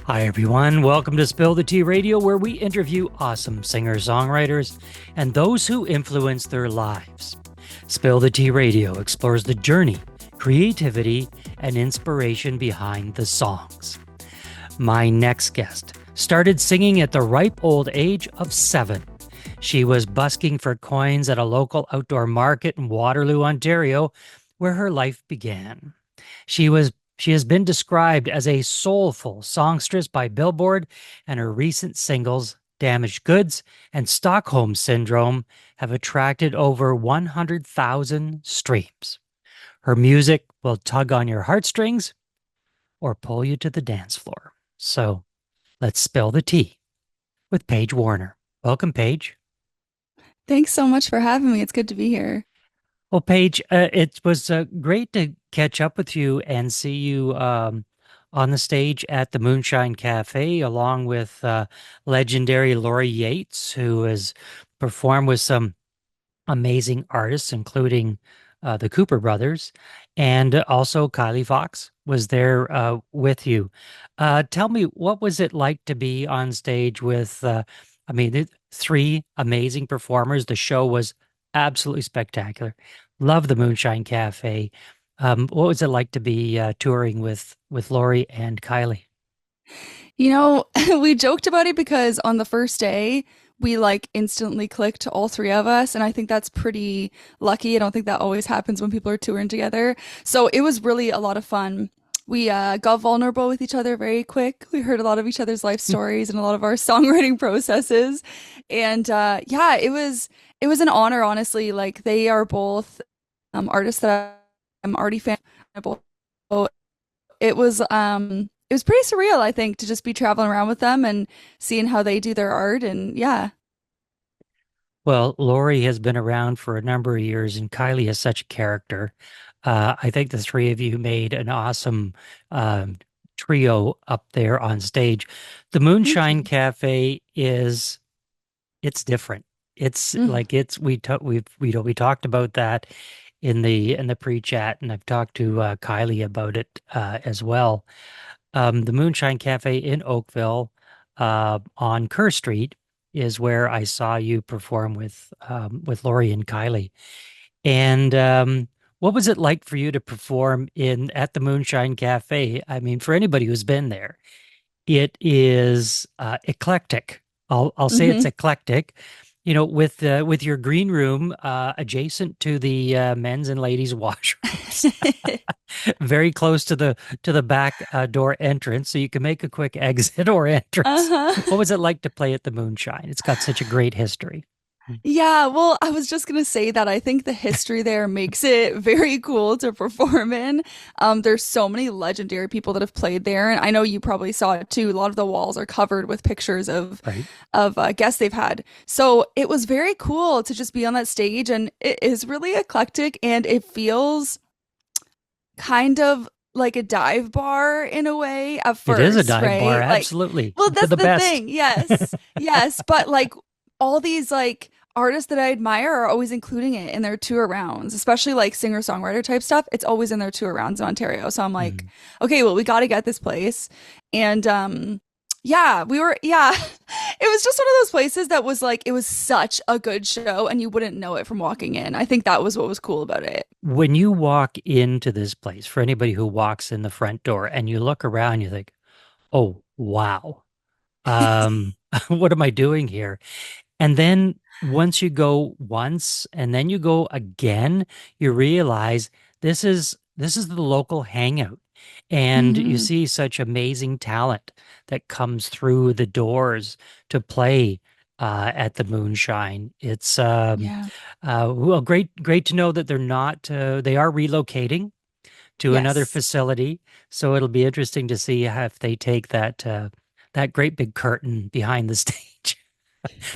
Hi, everyone. Welcome to Spill the Tea Radio, where we interview awesome singer songwriters and those who influence their lives. Spill the Tea Radio explores the journey, creativity, and inspiration behind the songs. My next guest started singing at the ripe old age of 7. She was busking for coins at a local outdoor market in Waterloo, Ontario, where her life began. She was she has been described as a soulful songstress by Billboard, and her recent singles, Damaged Goods and Stockholm Syndrome, have attracted over 100,000 streams. Her music will tug on your heartstrings or pull you to the dance floor. So let's spill the tea with Paige Warner. Welcome, Paige. Thanks so much for having me. It's good to be here. Well, Paige, it was great to catch up with you and see you on the stage at the Moonshine Cafe, along with legendary Laurie Yates, who has performed with some amazing artists, including the Cooper brothers, and also Kylie Fox was there with you. Tell me, what was it like to be on stage with, three amazing performers? The show was absolutely spectacular. Love the Moonshine Cafe. What was it like to be touring with Laurie and Kylie? You know, we joked about it because on the first day, we like instantly clicked, all three of us. And I think that's pretty lucky. I don't think that always happens when people are touring together. So it was really a lot of fun. We got vulnerable with each other very quick. We heard a lot of each other's life stories and a lot of our songwriting processes. And yeah, it was an honor, honestly. Like they are both artists that I'm already fan of. Both. So it was pretty surreal, I think, to just be traveling around with them and seeing how they do their art. And yeah. Well, Laurie has been around for a number of years, and Kylie is such a character. I think the three of you made an awesome um, trio up there on stage. The Thank Moonshine you. Cafe is it's different. It's Mm. like it's we talked about that in the pre-chat, and I've talked to Kylie about it as well. The Moonshine Cafe in Oakville on Kerr Street is where I saw you perform with Laurie and Kylie. And what was it like for you to perform in at the Moonshine Cafe? I mean, for anybody who's been there, it is eclectic. I'll say it's Hmm. eclectic. With your green room adjacent to the men's and ladies' washrooms, very close to the back door entrance, so you can make a quick exit or entrance. Uh-huh. What was it like to play at the Moonshine? It's got such a great history. Yeah, well, I was just gonna say that I think the history there makes it very cool to perform in. There's so many legendary people that have played there, and I know you probably saw it too. A lot of the walls are covered with pictures of Right? guests they've had. So it was very cool to just be on that stage, and it is really eclectic, and it feels kind of like a dive bar in a way at It is a first, dive bar, right? Like, absolutely, well, to that's the the best. thing. Yes. Yes. But like all these like artists that I admire are always including it in their tour rounds, especially like singer-songwriter type stuff. It's always in their tour rounds in Ontario. So I'm like, Mhm. okay, well, we got to get this place. And yeah, yeah, it was just one of those places that was like, it was such a good show and you wouldn't know it from walking in. I think that was what was cool about it. When you walk into this place, for anybody who walks in the front door and you look around, you think, "Oh, wow. What am I doing here?" And then once you go once and then you go again, you realize this is the local hangout. And you Hmm. see such amazing talent that comes through the doors to play at the Moonshine. It's Yeah. well, great to know that they are relocating to another Yes. facility. So it'll be interesting to see if they take that great big curtain behind the stage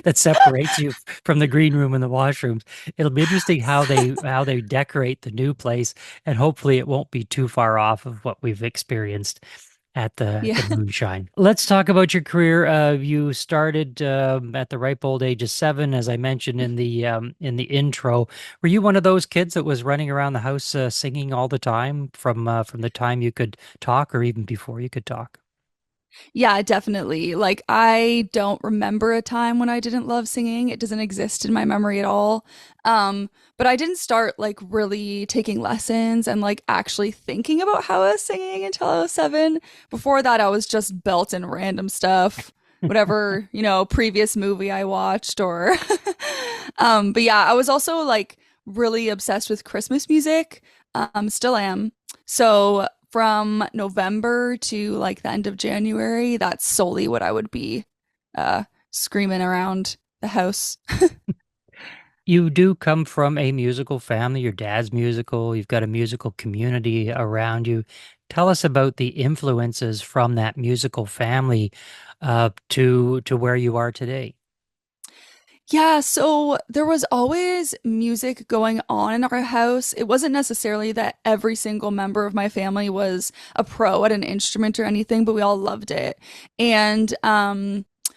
that separates you from the green room and the washrooms. It'll be interesting how they decorate the new place, and hopefully it won't be too far off of what we've experienced at the Yeah. Moonshine. Let's talk about your career. You started at the ripe old age of 7, as I mentioned in the intro. Were you one of those kids that was running around the house singing all the time from the time you could talk, or even before you could talk? Yeah, definitely. Like, I don't remember a time when I didn't love singing. It doesn't exist in my memory at all. But I didn't start like really taking lessons and like actually thinking about how I was singing until I was 7. Before that, I was just belting random stuff, whatever, previous movie I watched or but yeah, I was also like really obsessed with Christmas music. Still am. So from November to like the end of January, that's solely what I would be uh screaming around the house. You do come from a musical family. Your dad's musical. You've got a musical community around you. Tell us about the influences from that musical family to where you are today. Yeah, so there was always music going on in our house. It wasn't necessarily that every single member of my family was a pro at an instrument or anything, but we all loved it. And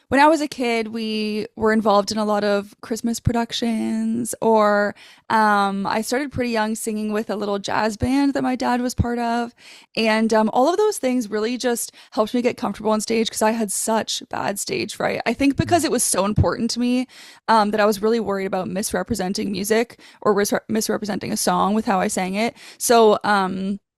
when I was a kid, we were involved in a lot of Christmas productions, or I started pretty young singing with a little jazz band that my dad was part of. And all of those things really just helped me get comfortable on stage because I had such bad stage fright. I think because it was so important to me that I was really worried about misrepresenting music or misrepresenting a song with how I sang it. So,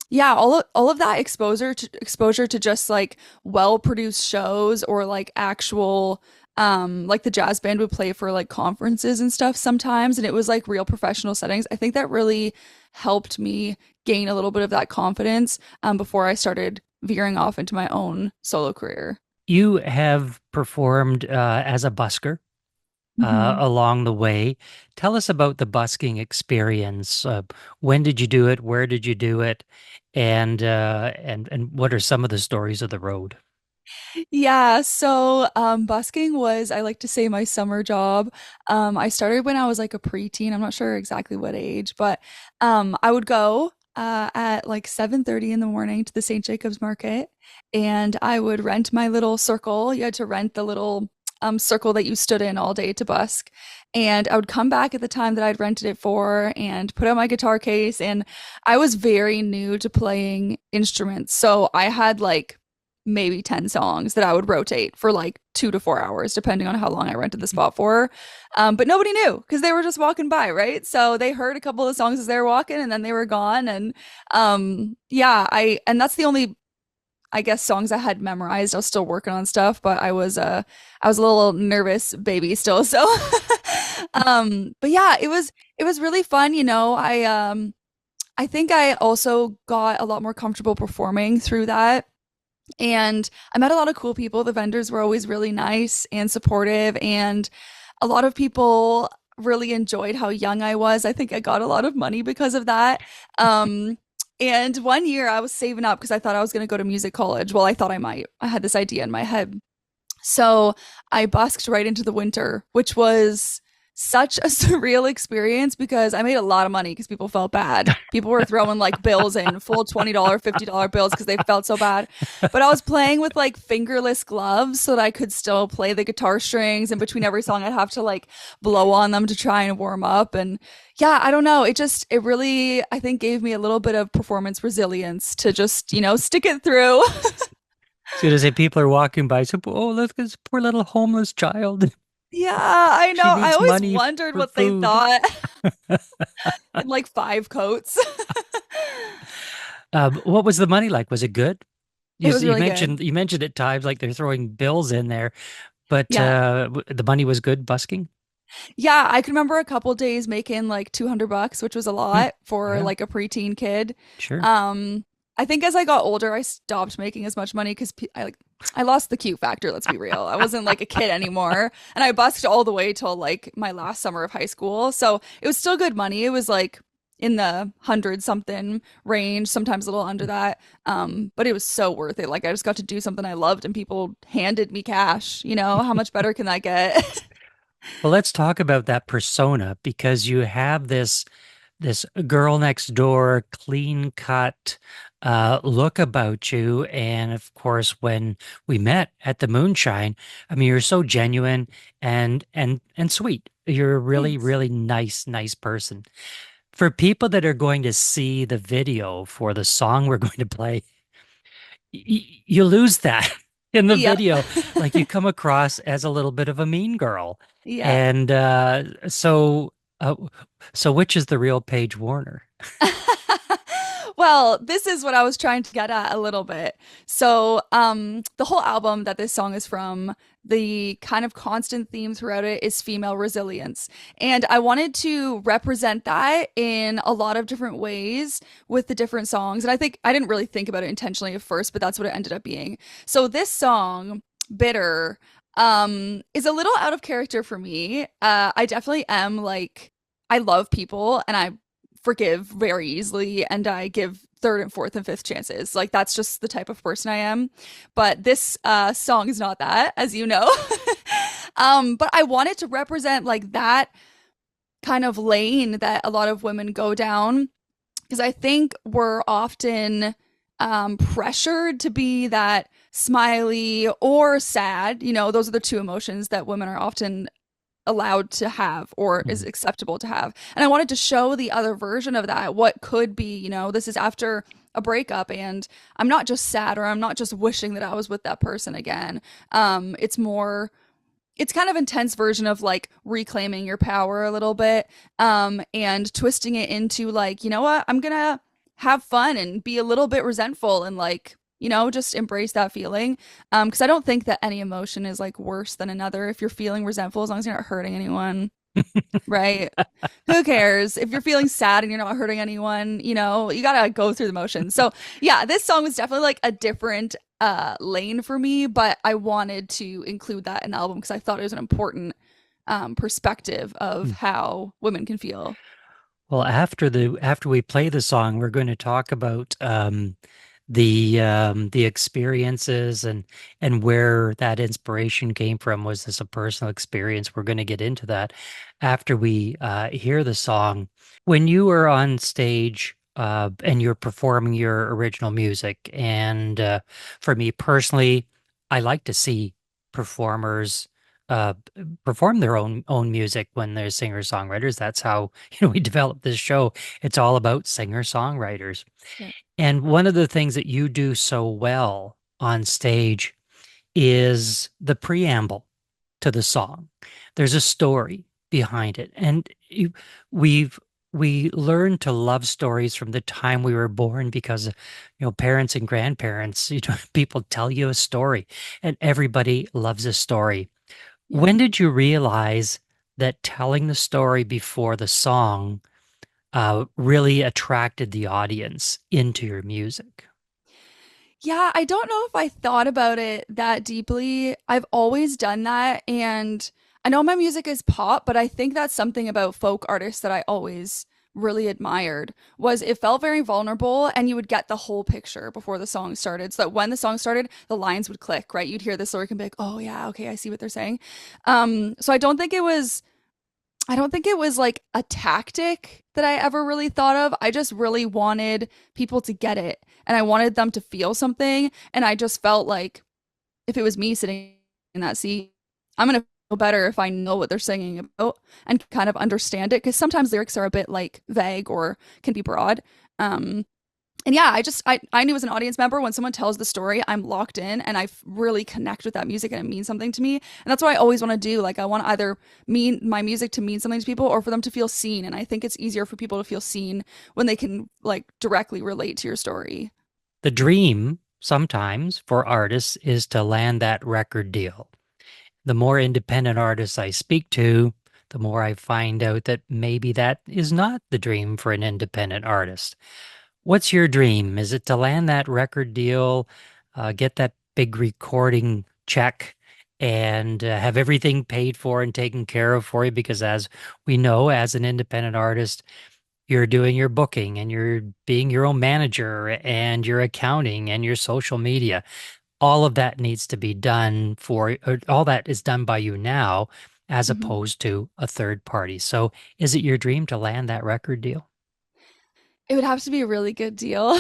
yeah, all of that exposure to just like well-produced shows or like actual like the jazz band would play for like conferences and stuff sometimes, and it was like real professional settings. I think that really helped me gain a little bit of that confidence before I started veering off into my own solo career. You have performed as a busker along the way. Tell us about the busking experience. When did you do it? Where did you do it? And what are some of the stories of the road? Yeah, so busking was, I like to say, my summer job. I started when I was like a preteen. I'm not sure exactly what age, but I would go at like 7:30 in the morning to the St. Jacobs Market, and I would rent my little circle. You had to rent the little circle that you stood in all day to busk. And I would come back at the time that I'd rented it for and put out my guitar case. And I was very new to playing instruments. So I had like maybe 10 songs that I would rotate for like 2 to 4 hours, depending on how long I rented the spot for. But nobody knew because they were just walking by, right? So they heard a couple of songs as they were walking and then they were gone. And yeah, and that's the only, I guess, songs I had memorized. I was still working on stuff, but I was a little nervous baby still. So but yeah, it was really fun, I think I also got a lot more comfortable performing through that. And I met a lot of cool people. The vendors were always really nice and supportive, and a lot of people really enjoyed how young I was. I think I got a lot of money because of that. And one year I was saving up because I thought I was going to go to music college. Well, I thought I might. I had this idea in my head. So I busked right into the winter, which was such a surreal experience because I made a lot of money because people felt bad. People were throwing like bills in, full $20, $50 bills because they felt so bad. But I was playing with like fingerless gloves so that I could still play the guitar strings. And between every song, I'd have to like blow on them to try and warm up. And yeah, I don't know. It really, I think, gave me a little bit of performance resilience to just, stick it through. So to say, people are walking by, so oh, look at this poor little homeless child. Yeah, I know. She I needs always money wondered for what they food. thought in like 5 coats. What was the money like? Was it good? It You, was you really good. mentioned you mentioned at times like they're throwing bills in there, but Yeah. the money was good busking. Yeah, I can remember a couple days making like $200, which was a Hmm. lot for Yeah, like a preteen kid. sure. Um, I think as I got older, I stopped making as much money because I lost the cute factor, let's be real. I wasn't like a kid anymore, and I busked all the way till like my last summer of high school. So it was still good money. It was like in the hundred something range, sometimes a little under that. But it was so worth it. Like I just got to do something I loved and people handed me cash. How much better can that get? Well, let's talk about that persona because you have this girl next door, clean cut look about you. And of course, when we met at the Moonshine, I mean, you're so genuine and sweet. You're a really, Thanks. really nice person. For people that are going to see the video for the song we're going to play, you lose that. in the Yep. video. Like you come across as a little bit of a mean girl. Yep. And uh, so which is the real Paige Warner? Well, this is what I was trying to get at a little bit. So, the whole album that this song is from, the kind of constant theme throughout it is female resilience. And I wanted to represent that in a lot of different ways with the different songs. And I think I didn't really think about it intentionally at first, but that's what it ended up being. So this song, Bitter, is a little out of character for me. I definitely am like I love people and I forgive very easily and I give third and fourth and fifth chances. Like that's just the type of person I am. But this song is not that, as you know. But I wanted to represent like that kind of lane that a lot of women go down because I think we're often pressured to be that smiley or sad. You know, those are the two emotions that women are often allowed to have or is Mhm. acceptable to have. And I wanted to show the other version of that, what could be, you know, this is after a breakup and I'm not just sad or I'm not just wishing that I was with that person again. It's more it's kind of intense version of like reclaiming your power a little bit and twisting it into like, you know what? I'm going to have fun and be a little bit resentful and like you know, just embrace that feeling. Because I don't think that any emotion is like worse than another. If you're feeling resentful, as long as you're not hurting anyone, right? Who cares? If you're feeling sad and you're not hurting anyone, you know, you gotta go through the motions. So yeah, this song was definitely like a different lane for me, but I wanted to include that in the album because I thought it was an important perspective of how women can feel. Well, after we play the song, we're going to talk about the experiences and where that inspiration came from. Was this a personal experience? We're going to get into that after we hear the song. When you were on stage and you're performing your original music, and for me personally, I like to see performers uh, perform their own music when they're singer-songwriters. That's how, we developed this show. It's all about singer-songwriters. Yeah. And one of the things that you do so well on stage is the preamble to the song. There's a story behind it. And we've we learn to love stories from the time we were born because, parents and grandparents, people tell you a story and everybody loves a story. Yeah. When did you realize that telling the story before the song really attracted the audience into your music? Yeah, I don't know if I thought about it that deeply. I've always done that. And I know my music is pop, but I think that's something about folk artists that I always really admired was it felt very vulnerable and you would get the whole picture before the song started. So that when the song started, the lines would click, right? You'd hear this lyric and be like, oh yeah, okay, I see what they're saying. So I don't think it was like a tactic that I ever really thought of. I just really wanted people to get it and I wanted them to feel something. And I just felt like if it was me sitting in that seat, I'm going to feel better if I know what they're singing about and kind of understand it. Cause sometimes lyrics are a bit like vague or can be broad. Um, and yeah, I knew as an audience member when someone tells the story, I'm locked in and really connect with that music and it means something to me. And that's what I always want to do. Like I want either mean my music to mean something to people or for them to feel seen. And I think it's easier for people to feel seen when they can like directly relate to your story. The dream sometimes for artists is to land that record deal. The more independent artists I speak to, the more I find out that maybe that is not the dream for an independent artist. What's your dream? Is it to land that record deal, get that big recording check, and have everything paid for and taken care of for you? Because as we know, as an independent artist, you're doing your booking and you're being your own manager and your accounting and your social media. All of that needs to be done or all that is done by you now, as Mhm. opposed to a third party. So is it your dream to land that record deal? It would have to be a really good deal.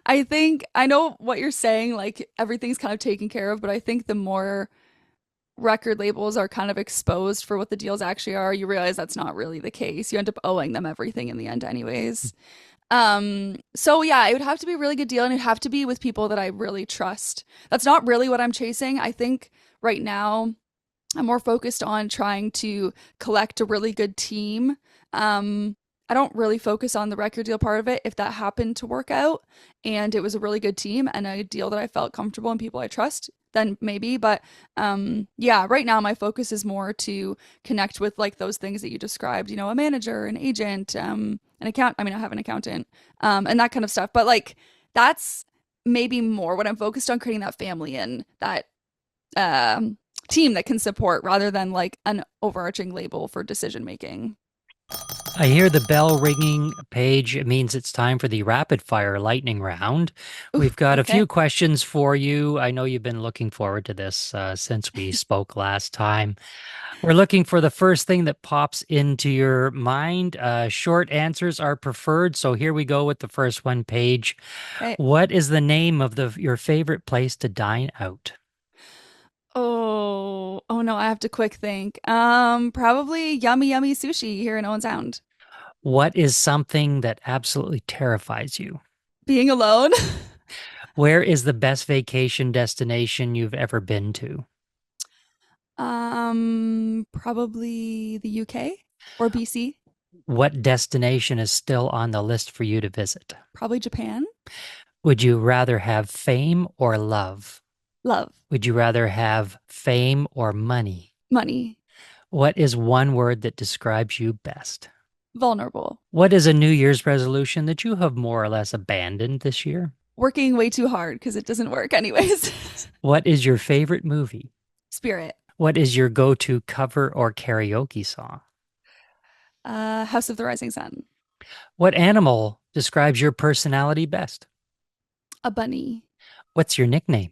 I think I know what you're saying, like everything's kind of taken care of, but I think the more record labels are kind of exposed for what the deals actually are, you realize that's not really the case. You end up owing them everything in the end, anyways. So yeah, it would have to be a really good deal and it'd have to be with people that I really trust. That's not really what I'm chasing. I think right now I'm more focused on trying to collect a really good team. I don't really focus on the record deal part of it. If that happened to work out and it was a really good team and a deal that I felt comfortable and people I trust, then maybe. But yeah, right now my focus is more to connect with like those things that you described, you know, a manager, an agent, an account. I mean, I have an accountant, and that kind of stuff. But like that's maybe more what I'm focused on, creating that family and that team that can support rather than like an overarching label for decision making. I hear the bell ringing, Paige. It means it's time for the rapid fire lightning round. Ooh, We've got a okay. few questions for you. I know you've been looking forward to this since we spoke last time. We're looking for the first thing that pops into your mind. Short answers are preferred. So here we go with the first one, Paige. Okay. What is the name of your favorite place to dine out? Oh no, I have to quick think. Probably yummy yummy sushi here in Owen Sound. What is something that absolutely terrifies you? Being alone. Where is the best vacation destination you've ever been to? Probably the UK or BC. What destination is still on the list for you to visit? Probably Japan. Would you rather have fame or love? Love. Would you rather have fame or money? Money. What is one word that describes you best? Vulnerable. What is a New Year's resolution that you have more or less abandoned this year? Working way too hard because it doesn't work anyways. What is your favorite movie? Spirit. What is your go-to cover or karaoke song? House of the Rising Sun. What animal describes your personality best? A bunny. What's your nickname?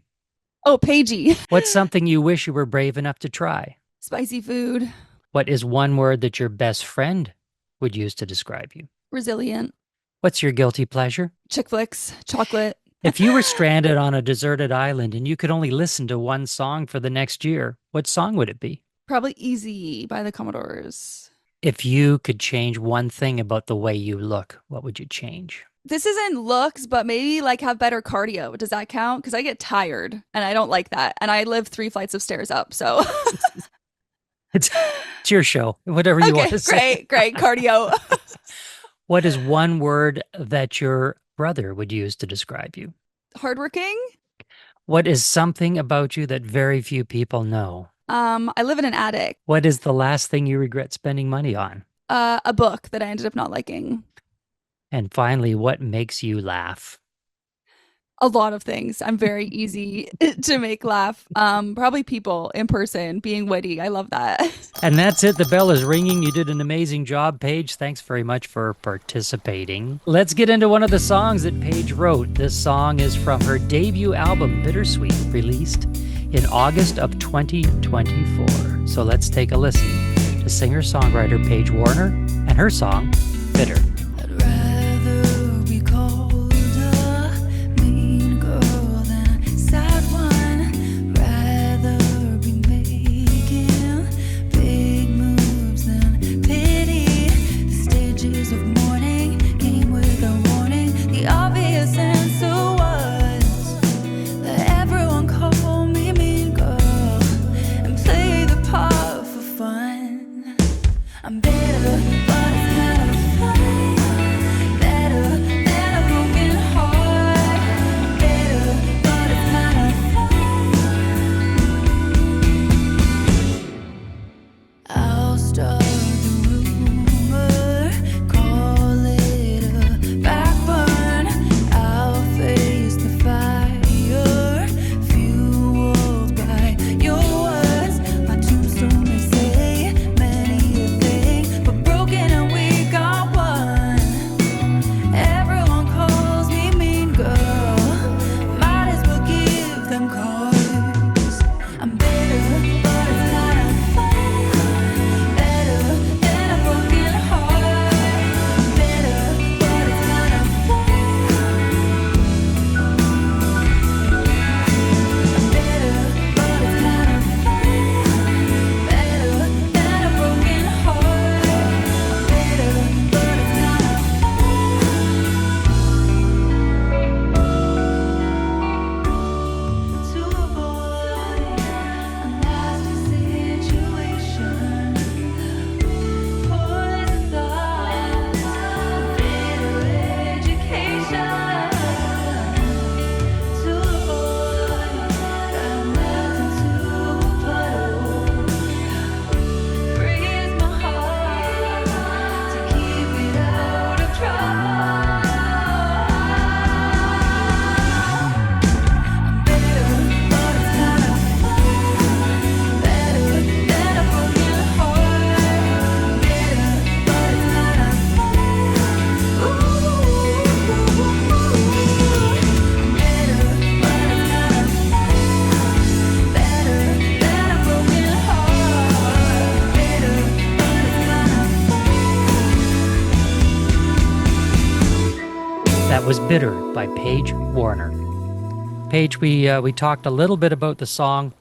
Oh, Paigey. What's something you wish you were brave enough to try? Spicy food. What is one word that your best friend would use to describe you? Resilient. What's your guilty pleasure? Chick flicks. Chocolate. If you were stranded on a deserted island and you could only listen to one song for the next year, what song would it be? Probably Easy by the Commodores. If you could change one thing about the way you look, what would you change? This isn't looks, but maybe like have better cardio. Does that count? Because I get tired and I don't like that. And I live 3 flights of stairs up. So It's, it's your show, whatever you want okay, to say. great cardio. What is one word that your brother would use to describe you? Hardworking. What is something about you that very few people know? I live in an attic. What is the last thing you regret spending money on? A book that I ended up not liking. And finally, what makes you laugh? A lot of things. I'm very easy to make laugh. Probably people in person being witty. I love that. And that's it. The bell is ringing. You did an amazing job, Paige. Thanks very much for participating. Let's get into one of the songs that Paige wrote. This song is from her debut album, Bittersweet, released in August of 2024. So let's take a listen to singer-songwriter Paige Warner and her song, Bitter. I'd rather be called a mean girl than a sad one. Rather be making big moves than pity. The stages of mourning came with a warning. The obvious answer was that everyone call me mean girl and play the part for fun. I'm bitter, but it's kind of fun. was Bitter by Paige Warner. Paige, we talked a little bit about the song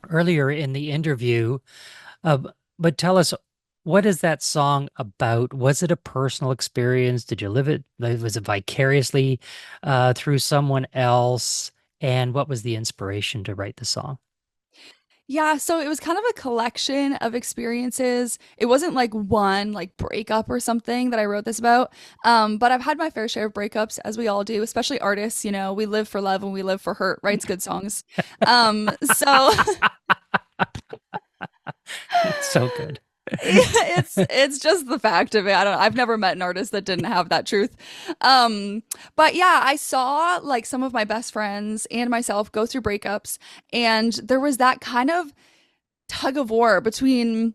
earlier in the interview, uh, but tell us, what is that song about? Was it a personal experience? Did you live it? Was it vicariously through someone else? And what was the inspiration to write the song? Yeah, so it was kind of a collection of experiences. It wasn't like one like breakup or something that I wrote this about. But I've had my fair share of breakups, as we all do, especially artists, we live for love and we live for hurt, writes good songs. So It's so good. it's just the fact of it. I've never met an artist that didn't have that truth. But yeah, I saw like some of my best friends and myself go through breakups, and there was that kind of tug of war between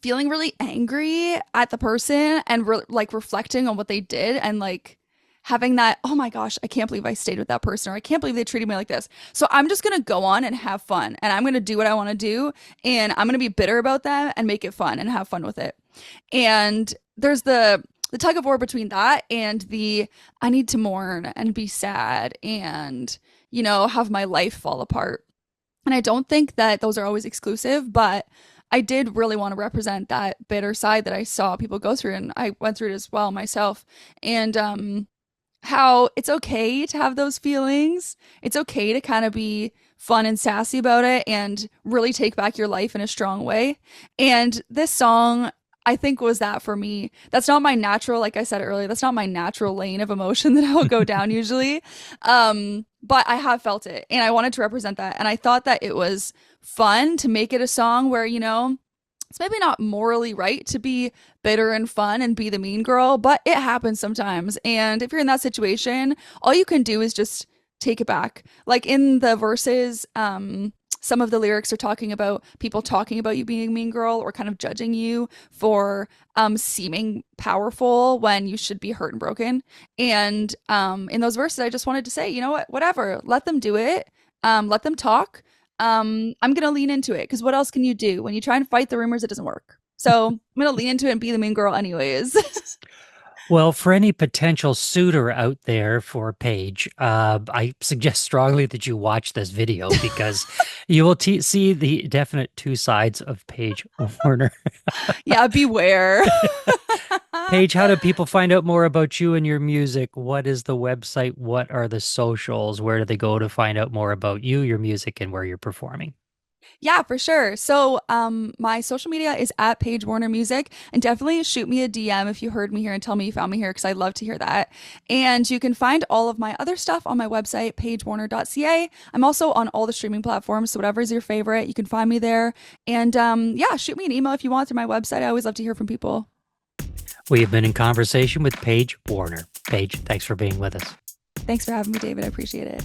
feeling really angry at the person and like reflecting on what they did, and like having that, oh my gosh, I can't believe I stayed with that person, or I can't believe they treated me like this. So I'm just going to go on and have fun, and I'm going to do what I want to do, and I'm going to be bitter about that and make it fun and have fun with it. And there's the tug of war between that and the I need to mourn and be sad and, have my life fall apart. And I don't think that those are always exclusive, but I did really want to represent that bitter side that I saw people go through, and I went through it as well myself. And how it's okay to have those feelings. It's okay to kind of be fun and sassy about it and really take back your life in a strong way. And this song, I think, was that for me. That's not my natural, like I said earlier, that's not my natural lane of emotion that I will go down usually. But I have felt it, and I wanted to represent that. And I thought that it was fun to make it a song where, it's maybe not morally right to be bitter and fun and be the mean girl, but it happens sometimes. And if you're in that situation, all you can do is just take it back. Like in the verses, some of the lyrics are talking about people talking about you being a mean girl, or kind of judging you for seeming powerful when you should be hurt and broken. And in those verses, I just wanted to say, you know what, whatever, let them do it. Let them talk. I'm going to lean into it, because what else can you do when you try and fight the rumors? It doesn't work. So I'm going to lean into it and be the mean girl anyways. Well, for any potential suitor out there for Paige, I suggest strongly that you watch this video, because you will see the definite two sides of Paige Warner. Yeah, beware. Paige, how do people find out more about you and your music? What is the website? What are the socials? Where do they go to find out more about you, your music, and where you're performing? Yeah, for sure. So, my social media is at Paige Warner Music, and definitely shoot me a DM if you heard me here and tell me you found me here, because I'd love to hear that. And you can find all of my other stuff on my website, paigewarner.ca. I'm also on all the streaming platforms, so whatever is your favorite, you can find me there. And yeah, shoot me an email if you want through my website. I always love to hear from people. We have been in conversation with Paige Warner. Paige, thanks for being with us. Thanks for having me, David. I appreciate it.